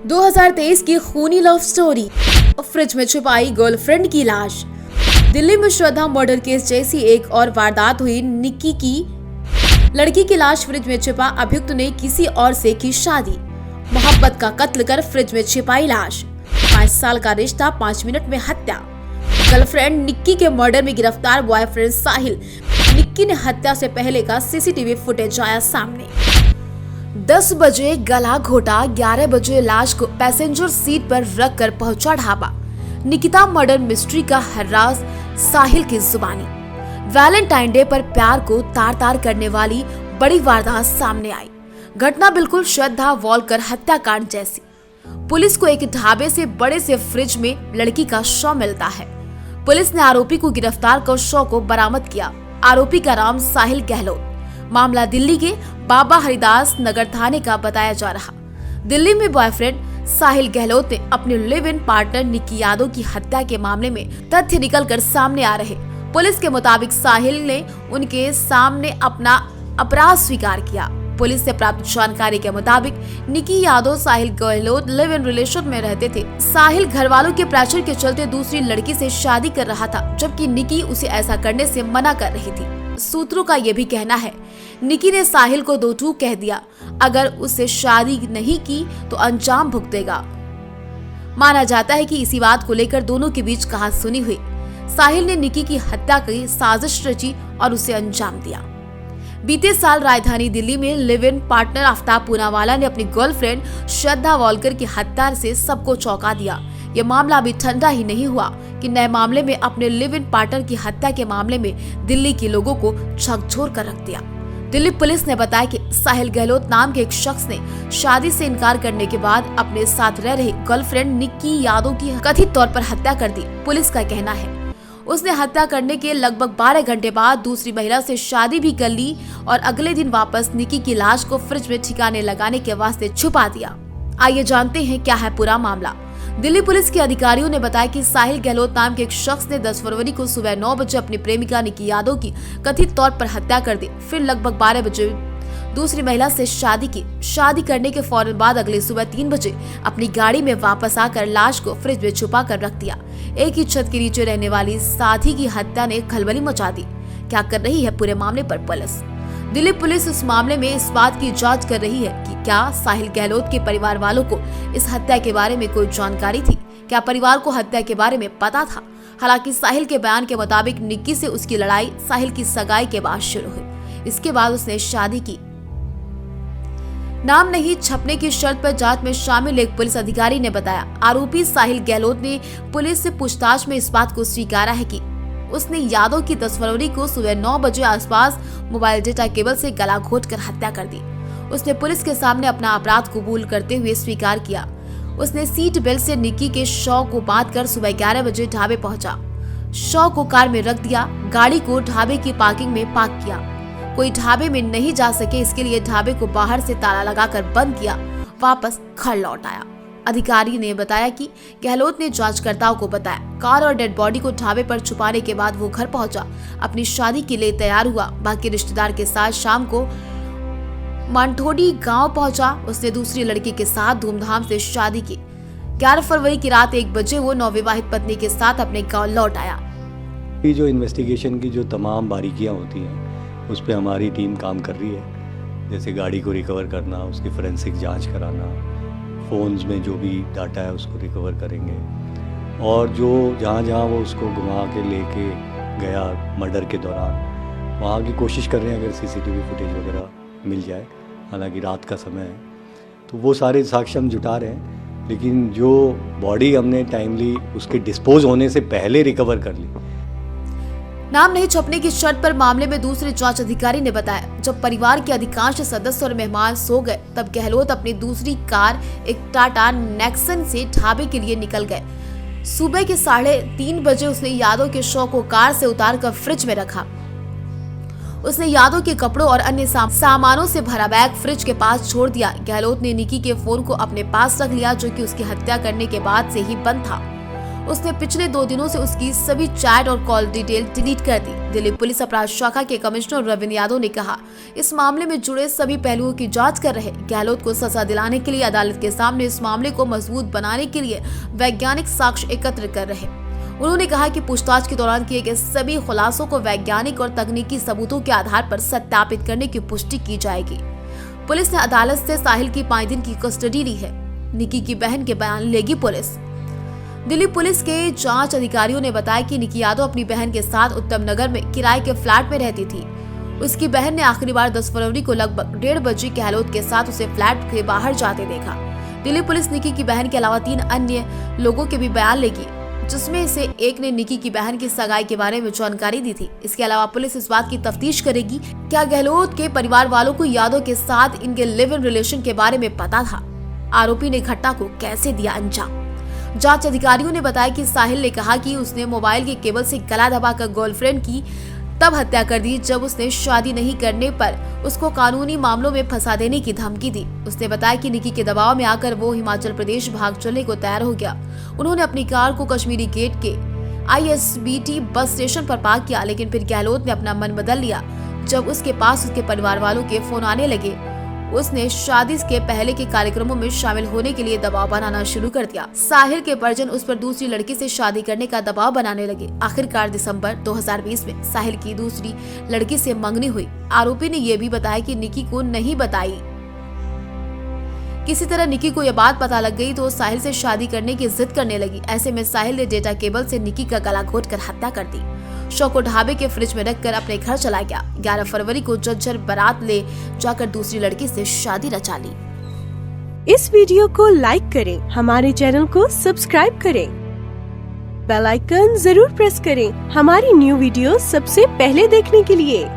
2023 की खूनी love story, fridge में छुपाई गर्लफ्रेंड की लाश। दिल्ली में श्रद्धा मर्डर केस जैसी एक और वारदात हुई। निक्की की लड़की की लाश फ्रिज में छिपा, अभियुक्त ने किसी और से की शादी। मोहब्बत का कत्ल कर फ्रिज में छिपाई लाश। 5 साल का रिश्ता, 5 मिनट में हत्या। गर्लफ्रेंड निक्की के मर्डर में गिरफ्तार बॉयफ्रेंड साहिल। निक्की ने हत्या से पहले का सीसीटीवी फुटेज आया सामने। 10 बजे गला घोटा, 11 बजे लाश को पैसेंजर सीट पर रख कर पहुंचा ढाबा। निकिता मर्डर मिस्ट्री का हर राज साहिल की जुबानी। वैलेंटाइन डे पर प्यार को तार तार करने वाली बड़ी वारदात सामने आई। घटना बिल्कुल श्रद्धा वॉलकर हत्याकांड जैसी। पुलिस को एक ढाबे से बड़े से फ्रिज में लड़की का शव मिलता है। पुलिस ने आरोपी को गिरफ्तार कर शव को बरामद किया। आरोपी का नाम साहिल गहलोत। मामला दिल्ली के बाबा हरिदास नगर थाने का बताया जा रहा। दिल्ली में बॉयफ्रेंड साहिल गहलोत ने अपने live in partner Nikki Yadav की हत्या के मामले में तथ्य निकलकर सामने आ रहे। पुलिस के मुताबिक साहिल ने उनके सामने अपना अपराध स्वीकार किया। पुलिस से प्राप्त जानकारी के मुताबिक निक्की यादव साहिल गहलोत लिव इन रिलेशन में रहते थे। साहिल घर वालों के प्रेशर के चलते दूसरी लड़की से शादी कर रहा था, जबकि निक्की उसे ऐसा करने से मना कर रही थी। सूत्रों का यह भी कहना है निक्की ने साहिल को 2 टूक कह दिया, अगर उससे शादी नहीं की तो अंजाम भुगतेगा। माना जाता है कि इसी बात को लेकर दोनों के बीच कहासुनी हुई। साहिल ने निक्की की हत्या की साजिश रची और उसे अंजाम दिया। बीते साल राजधानी दिल्ली में live in partner Aftab Poonawalla ने अपनी गर्लफ्रेंड श्रद्धा वॉलकर की हत्या से सबको चौंका दिया। यह मामला अभी ठंडा ही नहीं हुआ कि नए मामले में अपने लिव इन पार्टनर की हत्या के मामले में दिल्ली के लोगों को झकझोर कर रख दिया। दिल्ली पुलिस ने बताया कि साहिल गहलोत नाम के एक शख्स ने शादी से इनकार करने के बाद अपने साथ रह रही गर्लफ्रेंड निक्की यादव की कथित तौर पर हत्या कर दी। पुलिस का कहना है उसने हत्या करने के लगभग 12 घंटे बाद दूसरी महिला से शादी भी कर ली और अगले दिन वापस निक्की की लाश को फ्रिज में ठिकाने लगाने के वास्ते छुपा दिया। आइए जानते हैं क्या है पूरा मामला। दिल्ली पुलिस के अधिकारियों ने बताया कि साहिल गहलोत नाम के एक शख्स ने 10 फरवरी को सुबह 9 बजे अपनी प्रेमिका निक्की यादव की कथित तौर पर हत्या कर दी। फिर लगभग 12 बजे दूसरी महिला से शादी की। शादी करने के फौरन बाद अगले सुबह 3 बजे अपनी गाड़ी में वापस आकर लाश को फ्रिज में छुपा कर रख दिया। एक ही छत के नीचे रहने वाली साथी की हत्या ने खलबली मचा दी। क्या कर रही है पूरे मामले पर पुलिस? दिल्ली पुलिस इस मामले में इस बात की जांच कर रही है कि क्या साहिल गहलोत के परिवार वालों को इस हत्या के बारे में कोई जानकारी थी। क्या परिवार को हत्या के बारे में पता था? हालांकि साहिल के बयान के मुताबिक निक्की से उसकी लड़ाई साहिल की सगाई के बाद शुरू हुई। इसके बाद उसने शादी की। नाम नहीं छपने की शर्त पर जांच में शामिल एक पुलिस अधिकारी ने बताया, आरोपी साहिल गहलोत ने पुलिस से पूछताछ में इस बात को स्वीकारा है कि उसने यादव की 10 फरवरी को सुबह 9 बजे आसपास मोबाइल डेटा केबल से गला घोंटकर हत्या कर दी। उसने पुलिस के सामने अपना अपराध कबूल करते हुए स्वीकार किया। उसने सीट बेल्ट से निक्की के शव को बांधकर सुबह 11 बजे ढाबे पहुंचा। शव को कार में रख दिया। गाड़ी को ढाबे की पार्किंग में पार्क किया। कोई ढाबे में नहीं जा सके, इसके लिए ढाबे को बाहर से ताला लगाकर बंद किया। वापस घर लौट आया। अधिकारी ने बताया कि गहलोत ने जांचकर्ताओं को बताया, कार और डेड बॉडी को ढाबे पर छुपाने के बाद वो घर पहुंचा, अपनी शादी के लिए तैयार हुआ। बाकी रिश्तेदार के साथ शाम को मांठोडी गांव पहुंचा। उसने दूसरी लड़की के साथ धूमधाम से शादी की। 11 फरवरी की रात 1 बजे वो नवविवाहित पत्नी के साथ अपने गाँव लौट आया। ये जो इन्वेस्टिगेशन की जो तमाम बारीकियाँ होती हैं उस पर हमारी टीम काम कर रही है। जैसे गाड़ी को रिकवर करना, उसकी फोरेंसिक जांच कराना, फ़ोन्स में जो भी डाटा है उसको रिकवर करेंगे, और जो जहाँ जहाँ वो उसको घुमा के लेके गया मर्डर के दौरान वहाँ की कोशिश कर रहे हैं अगर सीसीटीवी फुटेज वगैरह मिल जाए। हालांकि रात का समय है तो वो सारे साक्ष्य हम जुटा रहे हैं, लेकिन जो बॉडी हमने टाइमली उसके डिस्पोज होने से पहले रिकवर कर ली। नाम नहीं छपने की शर्त पर मामले में दूसरे जांच अधिकारी ने बताया, जब परिवार के अधिकांश सदस्य और मेहमान सो गए तब गहलोत अपनी दूसरी कार एक टाटा नेक्सन से ढाबे के लिए निकल गए। सुबह के 3:30 बजे उसने यादव के शव को कार से उतारकर फ्रिज में रखा। उसने यादव के कपड़ों और अन्य सामानों से भरा बैग फ्रिज के पास छोड़ दिया। गहलोत ने निक्की के फोन को अपने पास रख लिया, जो कि उसकी हत्या करने के बाद से ही बंद था। उसने पिछले 2 दिनों से उसकी सभी चैट और कॉल डिटेल डिलीट कर दी। दिल्ली पुलिस अपराध शाखा के कमिश्नर रविंद्र यादव ने कहा, इस मामले में जुड़े सभी पहलुओं की जांच कर रहे। गहलोत को सजा दिलाने के लिए अदालत के सामने इस मामले को मजबूत बनाने के लिए वैज्ञानिक साक्ष्य एकत्र कर रहे। उन्होंने कहा कि पूछताछ के दौरान किए गए सभी खुलासों को वैज्ञानिक और तकनीकी सबूतों के आधार पर सत्यापित करने की पुष्टि की जाएगी। पुलिस ने अदालत से साहिल की 5 दिन की कस्टडी ली है। निकी की बहन के बयान लेगी पुलिस। दिल्ली पुलिस के जांच अधिकारियों ने बताया कि निकी यादव अपनी बहन के साथ उत्तम नगर में किराए के फ्लैट में रहती थी। उसकी बहन ने आखिरी बार 10 फरवरी को लगभग 1:30 बजे गहलोत के साथ उसे फ्लैट के बाहर जाते देखा। दिल्ली पुलिस निकी की बहन के अलावा 3 अन्य लोगों के भी बयान लेगी, जिसमें से एक ने निकी की बहन की सगाई के बारे में जानकारी दी थी। इसके अलावा पुलिस इस बात की तफ्तीश करेगी क्या गहलोत के परिवार वालों को यादव के साथ इनके लिव इन रिलेशन के बारे में पता था। आरोपी ने घटना को कैसे दिया अंजाम। जांच अधिकारियों ने बताया कि साहिल ने कहा कि उसने मोबाइल के केबल से गला दबाकर गर्लफ्रेंड की तब हत्या कर दी जब उसने शादी नहीं करने पर उसको कानूनी मामलों में फंसा देने की धमकी दी। उसने बताया कि निकी के दबाव में आकर वो हिमाचल प्रदेश भाग चलने को तैयार हो गया। उन्होंने अपनी कार को कश्मीरी गेट के ISBT बस स्टेशन पर पार्क किया, लेकिन फिर गहलोत ने अपना मन बदल लिया। जब उसके पास उसके परिवार वालों के फोन आने लगे, उसने शादी के पहले के कार्यक्रमों में शामिल होने के लिए दबाव बनाना शुरू कर दिया। साहिल के परिजन उस पर दूसरी लड़की से शादी करने का दबाव बनाने लगे। आखिरकार दिसंबर 2020 में साहिल की दूसरी लड़की से मंगनी हुई। आरोपी ने यह भी बताया कि निकी को नहीं बताई। किसी तरह निकी को यह बात पता लग गई तो साहिल से शादी करने की जिद करने लगी। ऐसे में साहिल ने डेटा केबल से निकी का गला घोंटकर हत्या कर दी। शव को ढाबे के फ्रिज में रखकर अपने घर चला गया। 11 फरवरी को जज्जर बारात ले जाकर दूसरी लड़की से शादी रचा ली। इस वीडियो को लाइक करें, हमारे चैनल को सब्सक्राइब करें, बेल आइकन जरूर प्रेस करें हमारी न्यू वीडियो सबसे पहले देखने के लिए।